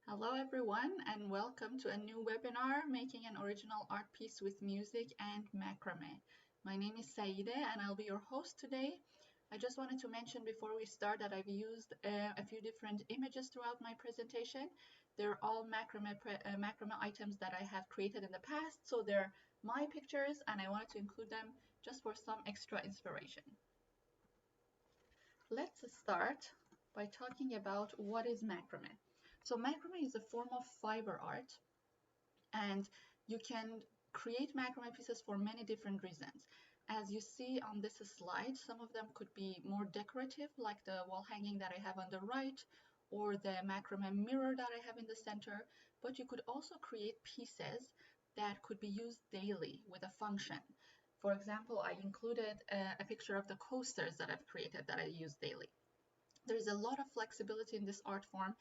Hello everyone and welcome to a new webinar, Making an Original Art Piece with Music and Macrame. My name is Saide and I'll be your host today. I just wanted to mention before we start that I've used a few different images throughout my presentation. They're all macrame items that I have created in the past, so they're my pictures and I wanted to include them just for some extra inspiration. Let's start by talking about what is macrame. So macrame is a form of fiber art, and you can create macrame pieces for many different reasons. As you see on this slide, some of them could be more decorative, like the wall hanging that I have on the right, or the macrame mirror that I have in the center, but you could also create pieces that could be used daily with a function. For example, I included a picture of the coasters that I've created that I use daily. There's a lot of flexibility in this art form,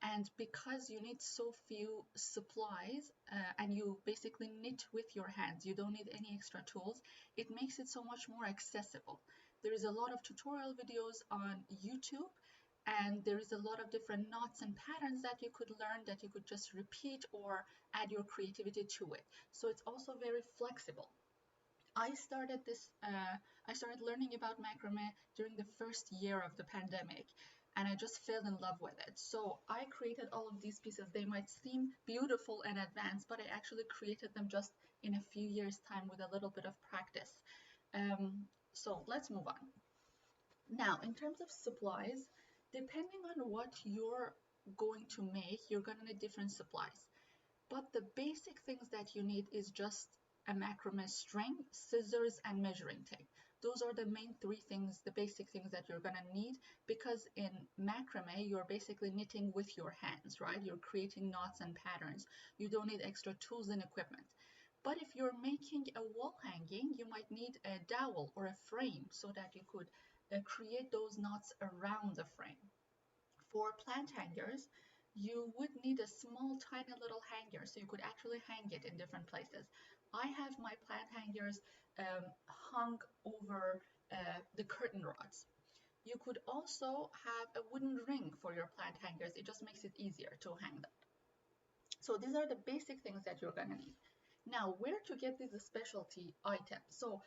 and because you need so few supplies and you basically knit with your hands, you don't need any extra tools, it makes it so much more accessible. There is a lot of tutorial videos on YouTube, and there is a lot of different knots and patterns that you could learn that you could just repeat or add your creativity to it. So it's also very flexible. I started learning about macrame during the first year of the pandemic, and I just fell in love with it. So I created all of these pieces. They might seem beautiful and advanced, but I actually created them just in a few years' time with a little bit of practice. So let's move on. Now, in terms of supplies, depending on what you're going to make, you're going to need different supplies. But the basic things that you need is just a macrame string, scissors, and measuring tape. Those are the main three things, the basic things that you're gonna need, because in macrame, you're basically knitting with your hands, right? You're creating knots and patterns. You don't need extra tools and equipment. But if you're making a wall hanging, you might need a dowel or a frame so that you could create those knots around the frame. For plant hangers, you would need a small tiny little hanger so you could actually hang it in different places. I have my plant hangers hung over the curtain rods. You could also have a wooden ring for your plant hangers. It just makes it easier to hang them. So these are the basic things that you're gonna need. Now, where to get these specialty items? So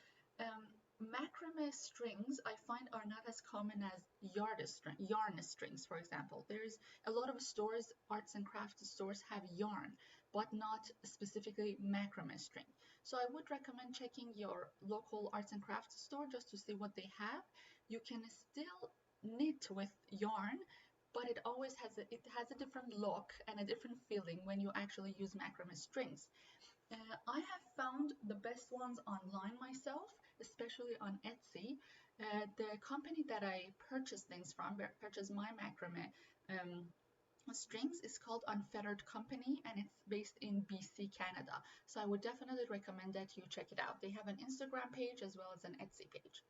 macrame strings I find are not as common as yarn strings, for example. There's a lot of stores, arts and crafts stores have yarn, but not specifically macrame string. So I would recommend checking your local arts and crafts store just to see what they have. You can still knit with yarn, but it always has a different look and a different feeling when you actually use macrame strings. I have found the best ones online myself, especially on Etsy. The company that I purchased things from, purchased my macrame strings, is called Unfettered Company, and it's based in BC, Canada. So I would definitely recommend that you check it out. They have an Instagram page as well as an Etsy page.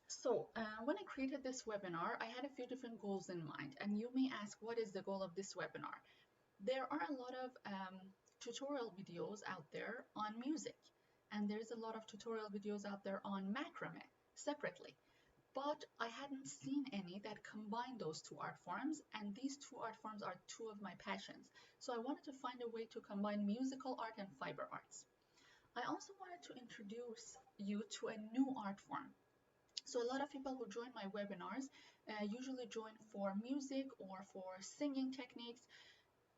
So when I created this webinar, I had a few different goals in mind, and you may ask, what is the goal of this webinar? There are a lot of tutorial videos out there on music, and there's a lot of tutorial videos out there on macrame separately, but I hadn't seen any that combine those two art forms, and these two art forms are two of my passions. So I wanted to find a way to combine musical art and fiber arts. I also wanted to introduce you to a new art form. So a lot of people who join my webinars usually join for music or for singing techniques,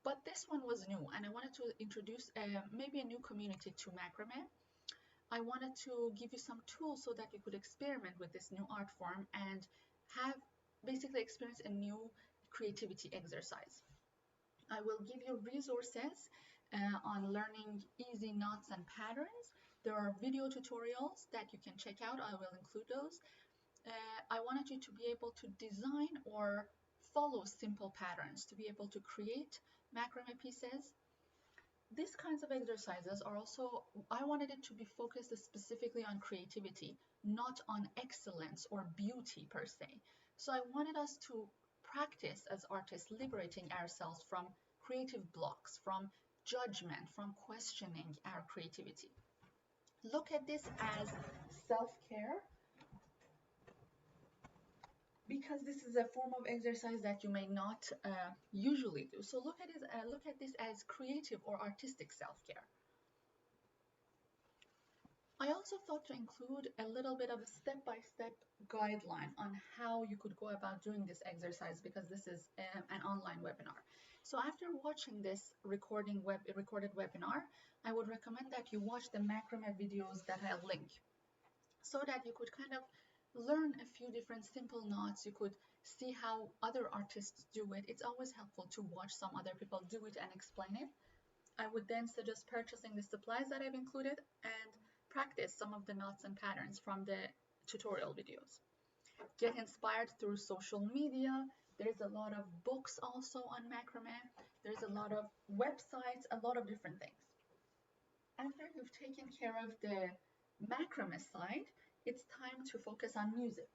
but this one was new, and I wanted to introduce maybe a new community to macrame. I wanted to give you some tools so that you could experiment with this new art form and have basically experience a new creativity exercise. I will give you resources on learning easy knots and patterns. There are video tutorials that you can check out. I will include those. I wanted you to be able to design or follow simple patterns, to be able to create macrame pieces. These kinds of exercises are also, I wanted it to be focused specifically on creativity, not on excellence or beauty per se. So I wanted us to practice as artists, liberating ourselves from creative blocks, from judgment, from questioning our creativity. Look at this as self-care. because this is a form of exercise that you may not usually do. So look at this as creative or artistic self-care. I also thought to include a little bit of a step-by-step guideline on how you could go about doing this exercise, because this is an online webinar. So after watching this recorded webinar, I would recommend that you watch the macrame videos that I'll link, so that you could kind of learn a few different simple knots. You could see how other artists do it. It's always helpful to watch some other people do it and explain it. I would then suggest purchasing the supplies that I've included and practice some of the knots and patterns from the tutorial videos. Get inspired through social media. There's a lot of books also on macrame. There's a lot of websites, a lot of different things. After you've taken care of the macrame side, it's time to focus on music.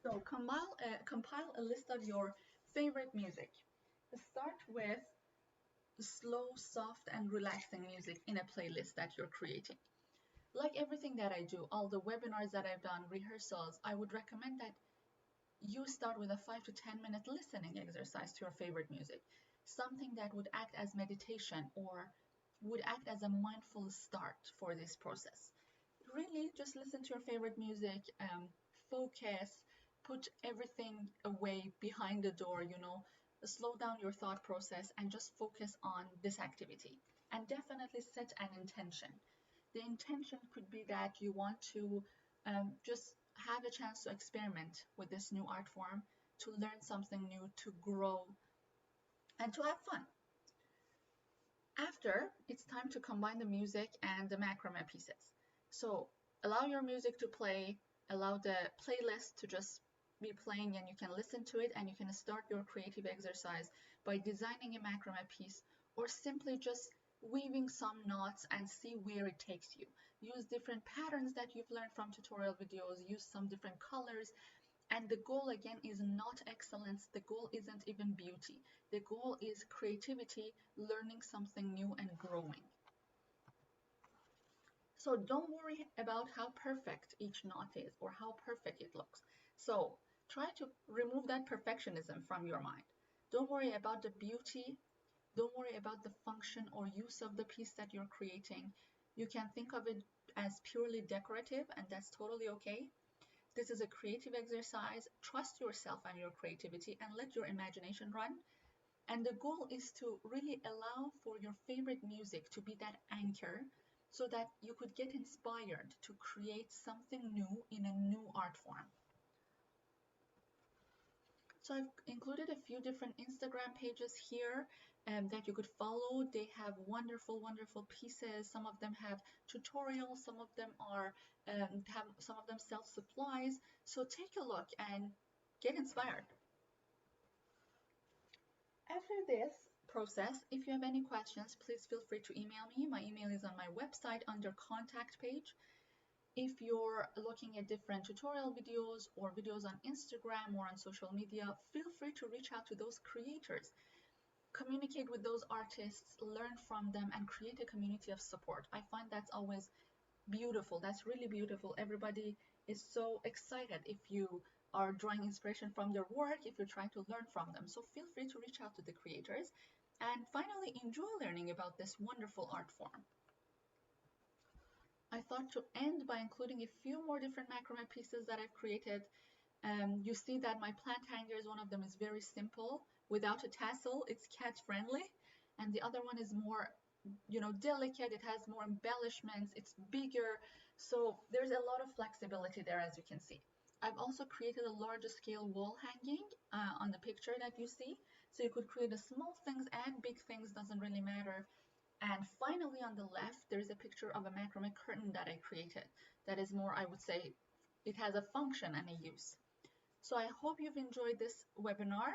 So compile a list of your favorite music. Start with slow, soft, and relaxing music in a playlist that you're creating. Like everything that I do, all the webinars that I've done, rehearsals, I would recommend that you start with a 5 to 10 minute listening exercise to your favorite music, something that would act as meditation or would act as a mindful start for this process. Really, just listen to your favorite music, focus, put everything away behind the door, slow down your thought process and just focus on this activity. And definitely set an intention. The intention could be that you want to just have a chance to experiment with this new art form, to learn something new, to grow, and to have fun. After, it's time to combine the music and the macrame pieces. So allow your music to play, allow the playlist to just be playing, and you can listen to it, and you can start your creative exercise by designing a macrame piece, or simply just weaving some knots and see where it takes you. Use different patterns that you've learned from tutorial videos, use some different colors, and the goal again is not excellence. The goal isn't even beauty. The goal is creativity, learning something new and growing. So don't worry about how perfect each knot is or how perfect it looks. So try to remove that perfectionism from your mind. Don't worry about the beauty. Don't worry about the function or use of the piece that you're creating. You can think of it as purely decorative, and that's totally okay. This is a creative exercise. Trust yourself and your creativity and let your imagination run. And the goal is to really allow for your favorite music to be that anchor, so that you could get inspired to create something new in a new art form. So I've included a few different Instagram pages here that you could follow. They have wonderful, wonderful pieces. Some of them have tutorials. Some of them sell supplies. So take a look and get inspired. After this process, if you have any questions, please feel free to email me. My email is on my website under contact page. If you're looking at different tutorial videos or videos on Instagram or on social media, feel free to reach out to those creators. Communicate with those artists, learn from them, and create a community of support. I find that's always beautiful. That's really beautiful. Everybody is so excited if you are drawing inspiration from their work, if you're trying to learn from them. So feel free to reach out to the creators. And finally, enjoy learning about this wonderful art form. I thought to end by including a few more different macrame pieces that I've created. You see that my plant hangers, one of them is very simple, without a tassel. It's cat friendly. And the other one is more, delicate. It has more embellishments. It's bigger. So there's a lot of flexibility there, as you can see. I've also created a larger scale wall hanging on the picture that you see. So you could create a small things and big things, doesn't really matter. And finally, on the left, there is a picture of a macrame curtain that I created. That is more, I would say, it has a function and a use. So I hope you've enjoyed this webinar,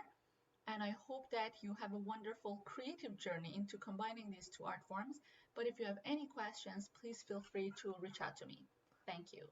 and I hope that you have a wonderful creative journey into combining these two art forms. But if you have any questions, please feel free to reach out to me. Thank you.